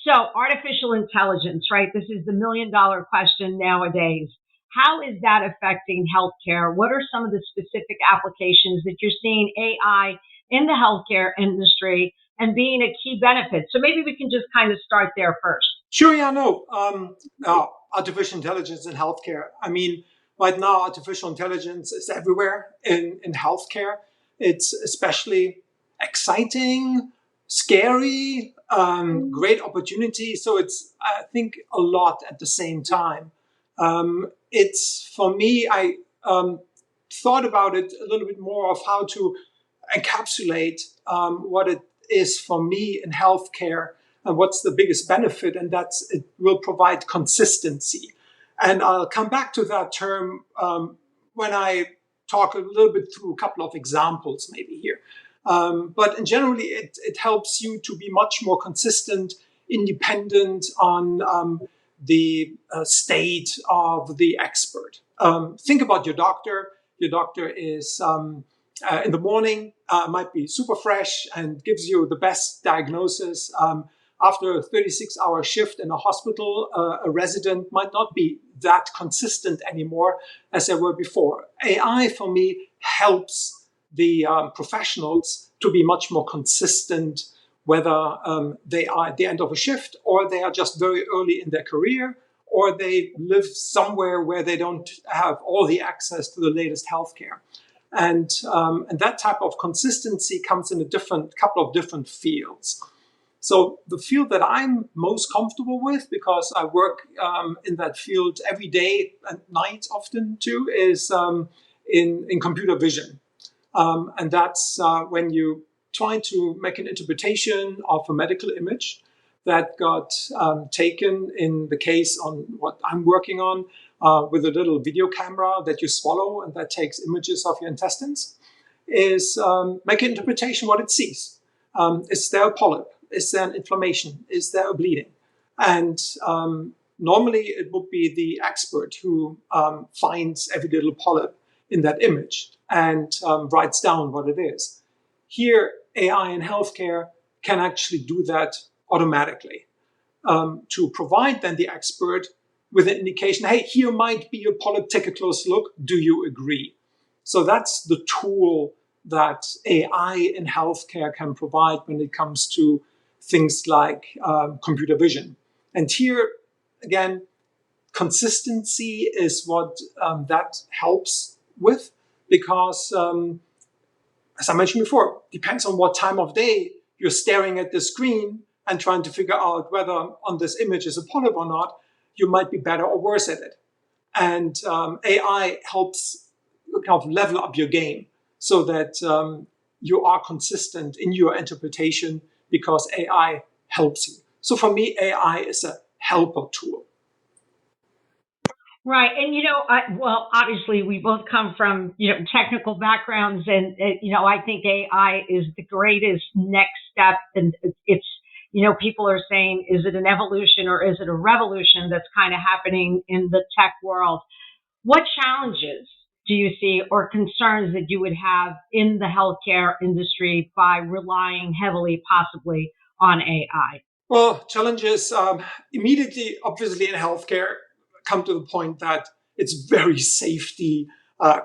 So artificial intelligence, right? This is the million dollar question nowadays. How is that affecting healthcare? What are some of the specific applications that you're seeing AI in the healthcare industry and being a key benefit? So maybe we can just kind of start there first. Sure, yeah, no. Artificial intelligence in healthcare. I mean, right now, artificial intelligence is everywhere in healthcare. It's especially exciting, scary, great opportunity. So it's, I think, a lot at the same time. It's for me, I thought about it a little bit more of how to encapsulate what it is for me in healthcare and what's the biggest benefit, and that's it will provide consistency. And I'll come back to that term when I talk a little bit through a couple of examples maybe here. But in generally, it helps you to be much more consistent, independent on the state of the expert. Think about your doctor. Your doctor is in the morning, might be super fresh and gives you the best diagnosis. After a 36-hour shift in a hospital, a resident might not be that consistent anymore as they were before. AI, for me, helps the professionals to be much more consistent, whether they are at the end of a shift or they are just very early in their career or they live somewhere where they don't have all the access to the latest healthcare. And that type of consistency comes in a couple of different fields. So the field that I'm most comfortable with, because I work in that field every day and night often too, is in computer vision. And that's when you try to make an interpretation of a medical image that got taken in the case on what I'm working on with a little video camera that you swallow and that takes images of your intestines, is make an interpretation what it sees. Is there a polyp? Is there an inflammation? Is there a bleeding? And normally it would be the expert who finds every little polyp in that image and writes down what it is. Here, AI in healthcare can actually do that automatically to provide then the expert with an indication, hey, here might be a polyp, take a close look. Do you agree? So that's the tool that AI in healthcare can provide when it comes to things like computer vision. And here, again, consistency is what that helps with, because, as I mentioned before, depends on what time of day you're staring at the screen and trying to figure out whether on this image is a polyp or not, you might be better or worse at it. And AI helps kind of level up your game so that you are consistent in your interpretation because AI helps you. So for me, AI is a helper tool. Right. And, well, obviously we both come from, technical backgrounds and, I think AI is the greatest next step. And it's, people are saying, is it an evolution or is it a revolution that's kind of happening in the tech world? What challenges do you see or concerns that you would have in the healthcare industry by relying heavily, possibly, on AI? Well, challenges immediately, obviously, in healthcare come to the point that it's very safety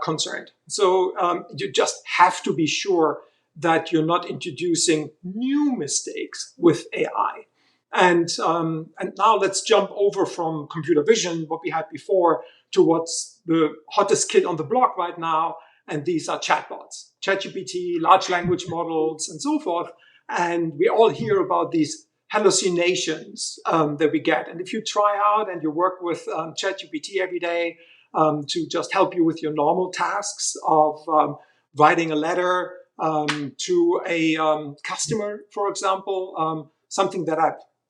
concerned. So you just have to be sure that you're not introducing new mistakes with AI. And now let's jump over from computer vision, what we had before, to what's the hottest kid on the block right now. And these are chatbots, ChatGPT, large language models, and so forth. And we all hear about these hallucinations that we get. And if you try out and you work with ChatGPT every day to just help you with your normal tasks of writing a letter to a customer, for example, something that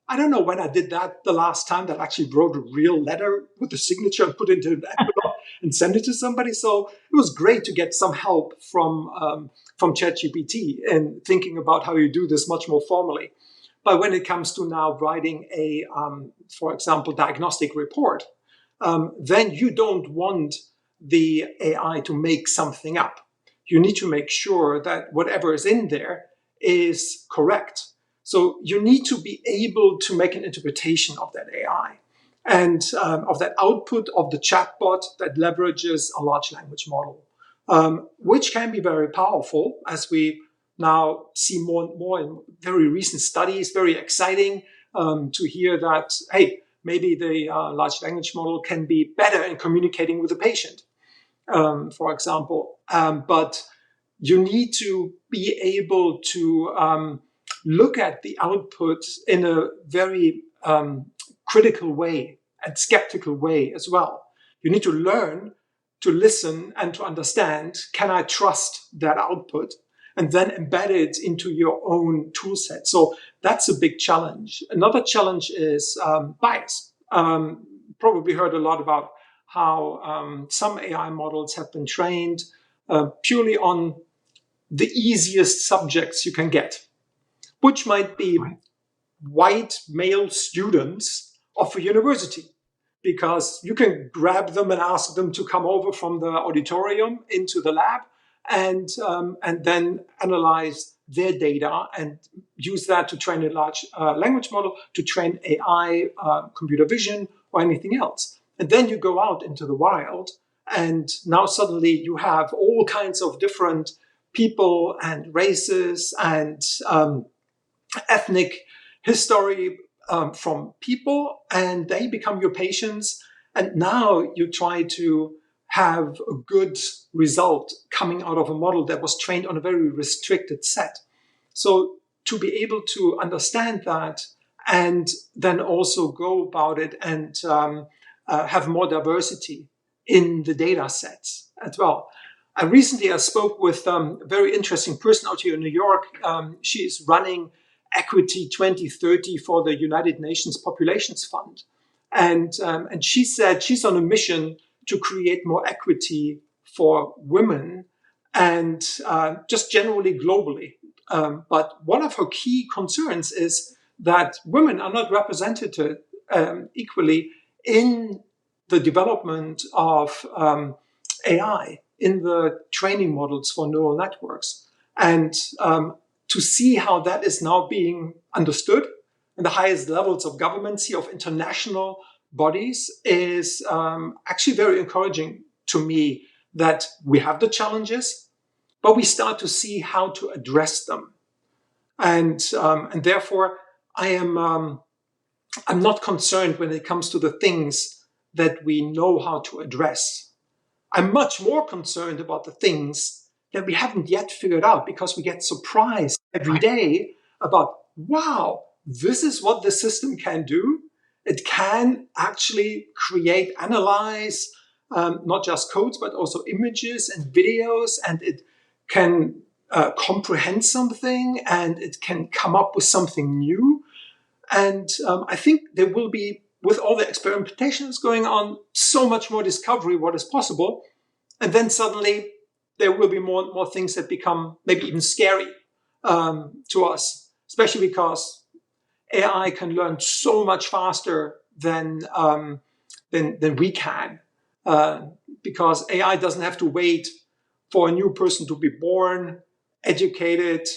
I don't know when I did that the last time, that I actually wrote a real letter with a signature and put it into an envelope and send it to somebody. So it was great to get some help from ChatGPT and thinking about how you do this much more formally. But when it comes to now writing a, for example, diagnostic report, then you don't want the AI to make something up. You need to make sure that whatever is in there is correct. So you need to be able to make an interpretation of that AI and of that output of the chatbot that leverages a large language model, which can be very powerful, as we now see more and more in very recent studies. Very exciting to hear that, hey, maybe the large language model can be better in communicating with the patient, for example. But you need to be able to look at the output in a very critical way and skeptical way as well. You need to learn to listen and to understand, can I trust that output? And then embed it into your own tool set. So that's a big challenge. Another challenge is bias. Probably heard a lot about how some AI models have been trained purely on the easiest subjects you can get, which might be white male students of a university, because you can grab them and ask them to come over from the auditorium into the lab and then analyze their data and use that to train a large language model, to train AI, computer vision, or anything else. And then you go out into the wild, and now suddenly you have all kinds of different people and races and ethnic history from people, and they become your patients. And now you try to have a good result coming out of a model that was trained on a very restricted set. So to be able to understand that and then also go about it and have more diversity in the data sets as well. I spoke with a very interesting person out here in New York. She is running Equity 2030 for the United Nations Populations Fund. And she said she's on a mission to create more equity for women and just generally globally. But one of her key concerns is that women are not represented equally in the development of AI, in the training models for neural networks. And to see how that is now being understood in the highest levels of governments here, of international bodies, is actually very encouraging to me, that we have the challenges, but we start to see how to address them. And therefore, I am I'm not concerned when it comes to the things that we know how to address. I'm much more concerned about the things that we haven't yet figured out, because we get surprised every day about, wow, this is what the system can do. It can actually create, analyze, not just codes, but also images and videos, and it can comprehend something, and it can come up with something new. And I think there will be, with all the experimentations going on, so much more discovery what is possible. And then suddenly there will be more and more things that become maybe even scary to us, especially because AI can learn so much faster than we can, because AI doesn't have to wait for a new person to be born, educated,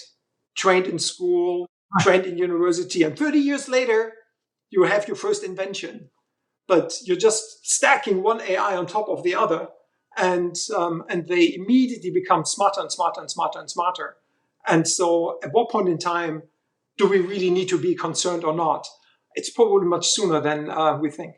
trained in school, trained in university, and 30 years later, you have your first invention. But you're just stacking one AI on top of the other, and they immediately become smarter and smarter and smarter and smarter. And so, at what point in time do we really need to be concerned or not? It's probably much sooner than we think.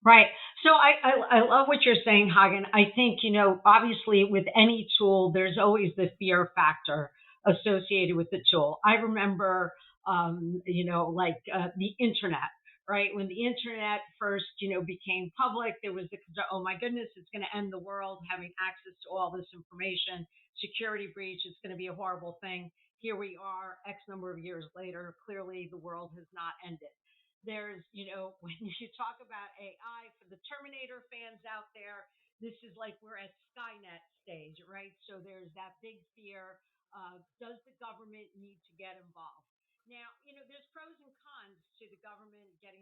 Right. So I love what you're saying, Hagen. I think, obviously with any tool, there's always the fear factor associated with the tool. I remember, like the internet, right? When the internet first, became public, there was the concern, oh my goodness, it's going to end the world having access to all this information, security breach, it's going to be a horrible thing. Here we are, X number of years later, clearly the world has not ended. There's, when you talk about AI, for the Terminator fans out there, this is like we're at Skynet stage, right? So there's that big fear of, does the government need to get involved? Now, there's pros and cons to the government getting